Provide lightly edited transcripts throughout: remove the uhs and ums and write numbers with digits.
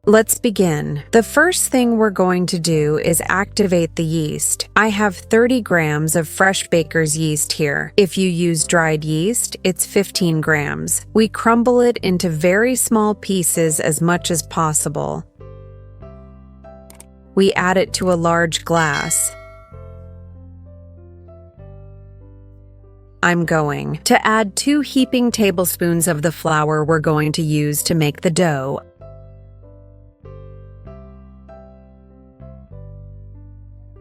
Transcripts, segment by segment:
Let's begin. The first thing we're going to do is activate the yeast. I have 30 grams of fresh baker's yeast here. If you use dried yeast, it's 15 grams. We crumble it into very small pieces as much as possible. We add it to a large glass. I'm going to add 2 heaping tablespoons of the flour we're going to use to make the dough.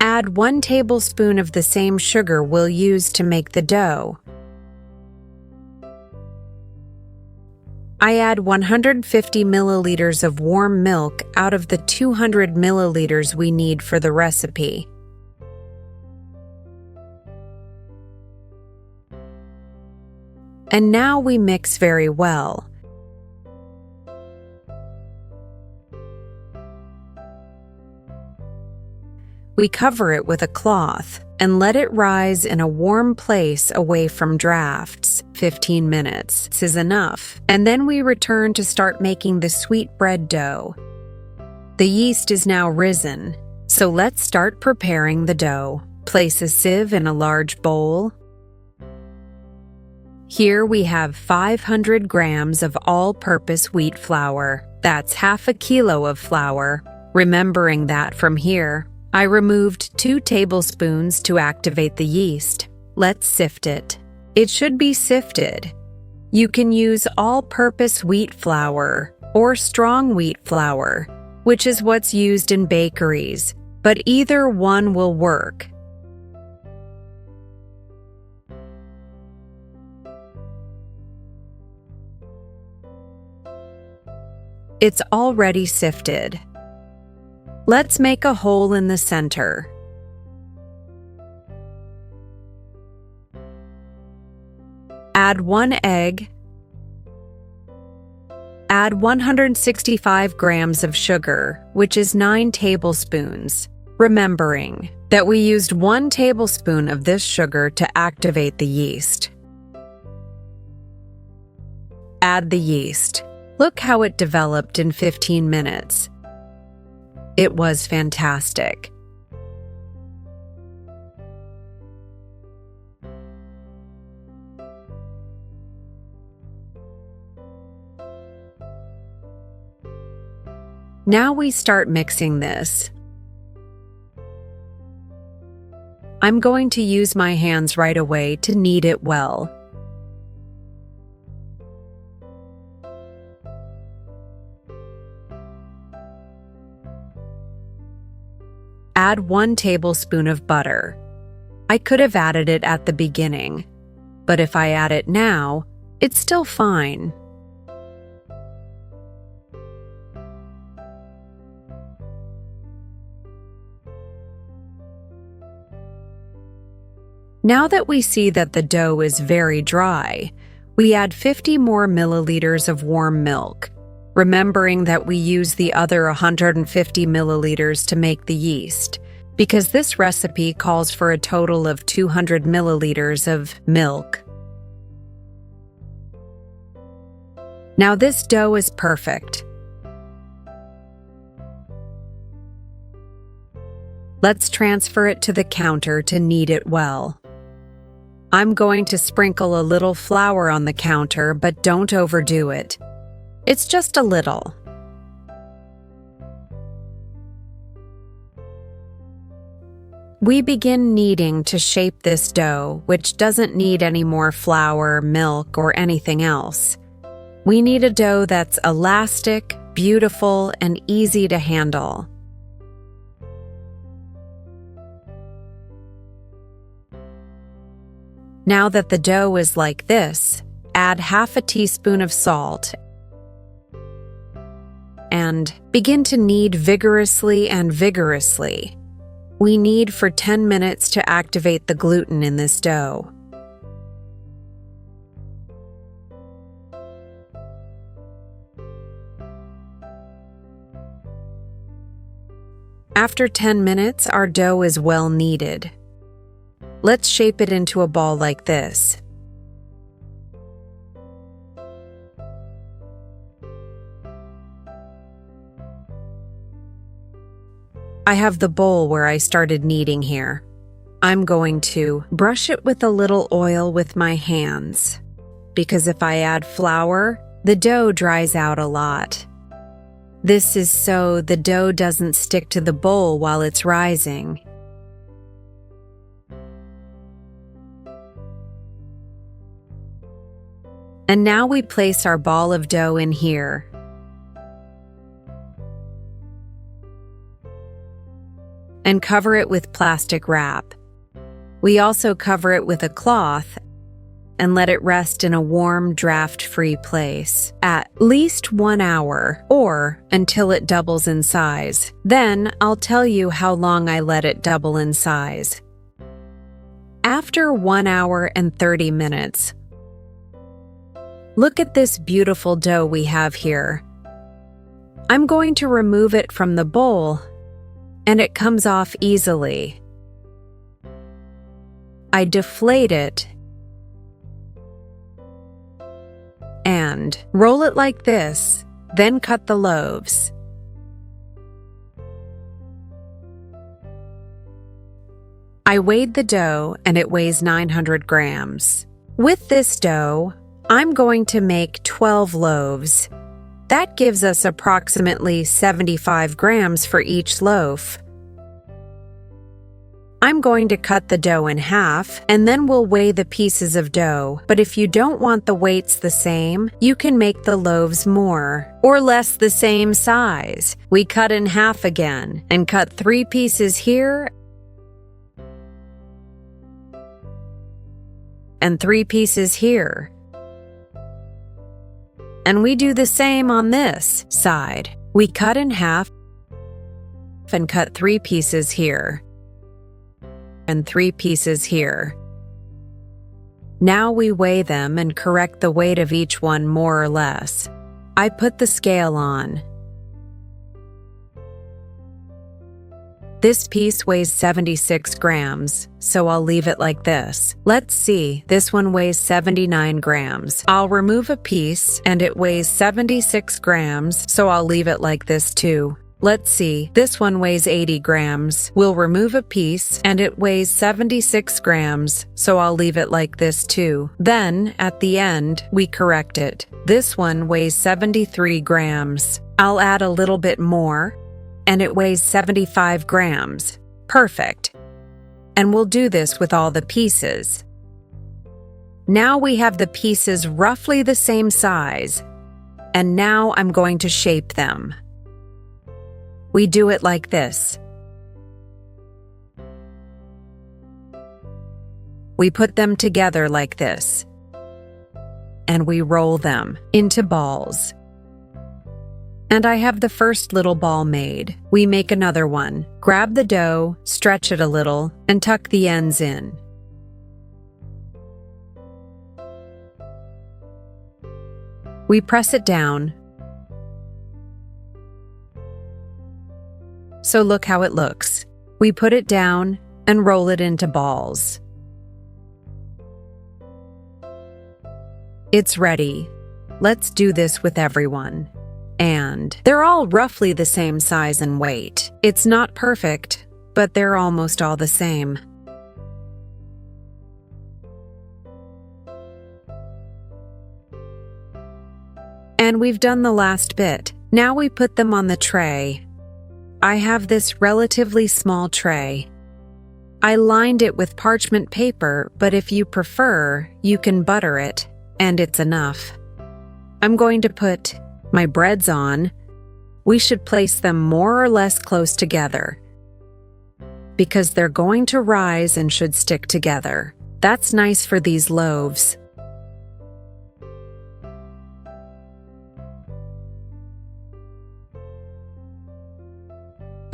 Add 1 tablespoon of the same sugar we'll use to make the dough. I add 150 milliliters of warm milk out of the 200 milliliters we need for the recipe. And now we mix very well. We cover it with a cloth and let it rise in a warm place away from drafts. 15 minutes is enough. And then we return to start making the sweetbread dough. The yeast is now risen, so let's start preparing the dough. Place a sieve in a large bowl. Here we have 500 grams of all-purpose wheat flour. That's half a kilo of flour. Remembering that from here, I removed 2 tablespoons to activate the yeast. Let's sift it. It should be sifted. You can use all-purpose wheat flour or strong wheat flour, which is what's used in bakeries, but either one will work. It's already sifted. Let's make a hole in the center. Add 1 egg. Add 165 grams of sugar, which is 9 tablespoons, remembering that we used 1 tablespoon of this sugar to activate the yeast. Add the yeast. Look how it developed in 15 minutes. It was fantastic. Now we start mixing this. I'm going to use my hands right away to knead it well. Add 1 tablespoon of butter. I could have added it at the beginning, but if I add it now, it's still fine. Now that we see that the dough is very dry, we add 50 more milliliters of warm milk, remembering that we use the other 150 milliliters to make the yeast, because this recipe calls for a total of 200 milliliters of milk. Now this dough is perfect. Let's transfer it to the counter to knead it well. I'm going to sprinkle a little flour on the counter, but don't overdo it. It's just a little. We begin kneading to shape this dough, which doesn't need any more flour, milk, or anything else. We need a dough that's elastic, beautiful, and easy to handle. Now that the dough is like this, add half a teaspoon of salt and begin to knead vigorously and vigorously. We knead for 10 minutes to activate the gluten in this dough. After 10 minutes, our dough is well kneaded. Let's shape it into a ball like this. I have the bowl where I started kneading here. I'm going to brush it with a little oil with my hands, because if I add flour, the dough dries out a lot. This is so the dough doesn't stick to the bowl while it's rising. And now we place our ball of dough in here. And cover it with plastic wrap. We also cover it with a cloth and let it rest in a warm, draft-free place at least 1 hour or until it doubles in size. Then I'll tell you how long I let it double in size. After 1 hour and 30 minutes, look at this beautiful dough we have here. I'm going to remove it from the bowl, and it comes off easily. I deflate it and roll it like this, then cut the loaves. I weighed the dough and it weighs 900 grams. With this dough, I'm going to make 12 loaves. That gives us approximately 75 grams for each loaf. I'm going to cut the dough in half, and then we'll weigh the pieces of dough. But if you don't want the weights the same, you can make the loaves more or less the same size. We cut in half again and cut 3 pieces here and 3 pieces here. And we do the same on this side. We cut in half and cut 3 pieces here and 3 pieces here. Now we weigh them and correct the weight of each one more or less. I put the scale on. This piece weighs 76 grams, so I'll leave it like this. Let's see, this one weighs 79 grams. I'll remove a piece and it weighs 76 grams, so I'll leave it like this too. Let's see, this one weighs 80 grams. We'll remove a piece and it weighs 76 grams, so I'll leave it like this too. Then, at the end, we correct it. This one weighs 73 grams. I'll add a little bit more, and it weighs 75 grams. Perfect. And we'll do this with all the pieces. Now we have the pieces roughly the same size, and now I'm going to shape them. We do it like this. We put them together like this, and we roll them into balls. And I have the first little ball made. We make another one. Grab the dough, stretch it a little, and tuck the ends in. We press it down. So look how it looks. We put it down and roll it into balls. It's ready. Let's do this with everyone. And they're all roughly the same size and weight. It's not perfect, but they're almost all the same. And we've done the last bit. Now we put them on the tray. I have this relatively small tray. I lined it with parchment paper, but if you prefer, you can butter it, and it's enough. I'm going to put my breads on. We should place them more or less close together, because they're going to rise and should stick together. That's nice for these loaves.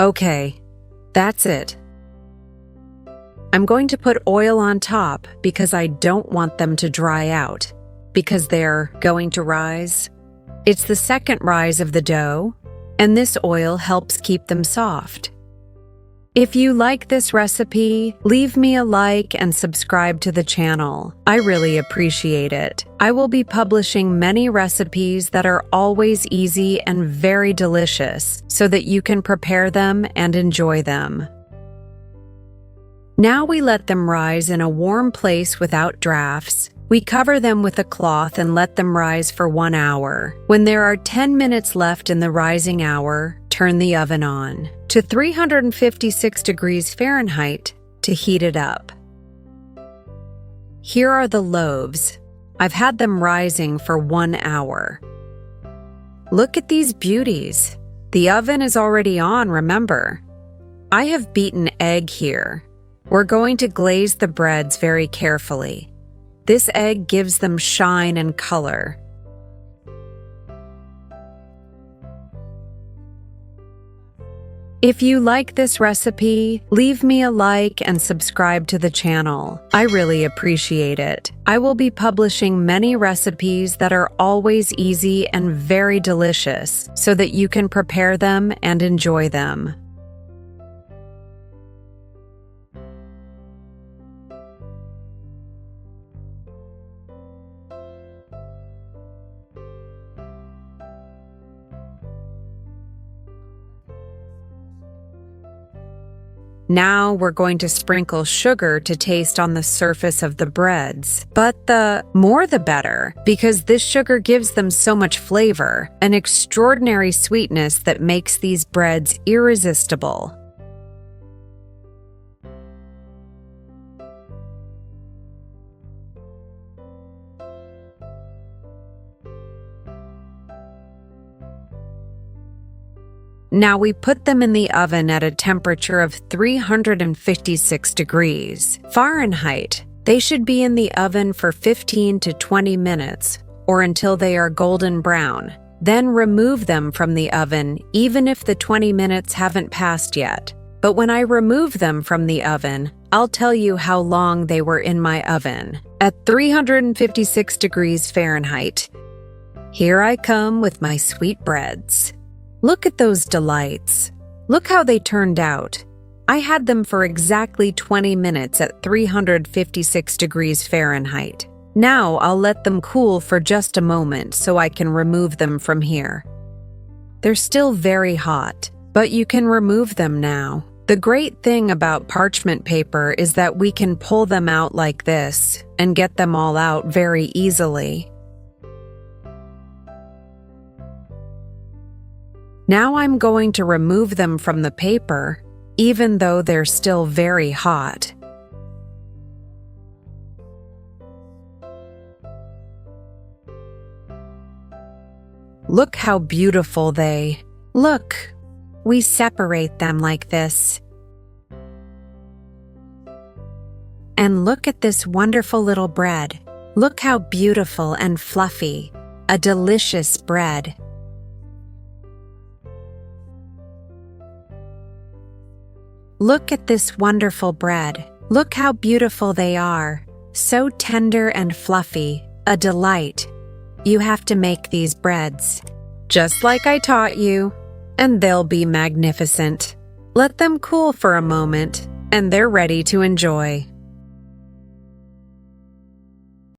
Okay, that's it. I'm going to put oil on top because I don't want them to dry out, because they're going to rise. It's the second rise of the dough, and this oil helps keep them soft. If you like this recipe, leave me a like and subscribe to the channel. I really appreciate it. I will be publishing many recipes that are always easy and very delicious so that you can prepare them and enjoy them. Now we let them rise in a warm place without drafts. We cover them with a cloth and let them rise for 1 hour. When there are 10 minutes left in the rising hour, turn the oven on to 356 degrees Fahrenheit to heat it up. Here are the loaves. I've had them rising for 1 hour. Look at these beauties. The oven is already on, remember. I have beaten egg here. We're going to glaze the breads very carefully. This egg gives them shine and color. If you like this recipe, leave me a like and subscribe to the channel. I really appreciate it. I will be publishing many recipes that are always easy and very delicious so that you can prepare them and enjoy them. Now we're going to sprinkle sugar to taste on the surface of the breads. But the more the better, because this sugar gives them so much flavor, an extraordinary sweetness that makes these breads irresistible. Now we put them in the oven at a temperature of 356 degrees Fahrenheit. They should be in the oven for 15 to 20 minutes or until they are golden brown. Then remove them from the oven even if the 20 minutes haven't passed yet. But when I remove them from the oven, I'll tell you how long they were in my oven. At 356 degrees Fahrenheit. Here I come with my sweet breads. Look at those delights. Look how they turned out. I had them for exactly 20 minutes at 356 degrees Fahrenheit. Now I'll let them cool for just a moment so I can remove them from here. They're still very hot, but you can remove them now. The great thing about parchment paper is that we can pull them out like this and get them all out very easily. Now I'm going to remove them from the paper, even though they're still very hot. Look how beautiful they look. We separate them like this. And look at this wonderful little bread. Look how beautiful and fluffy. A delicious bread. Look at this wonderful bread. Look how beautiful they are. So tender and fluffy. A delight. You have to make these breads, just like I taught you, and they'll be magnificent. Let them cool for a moment, and they're ready to enjoy.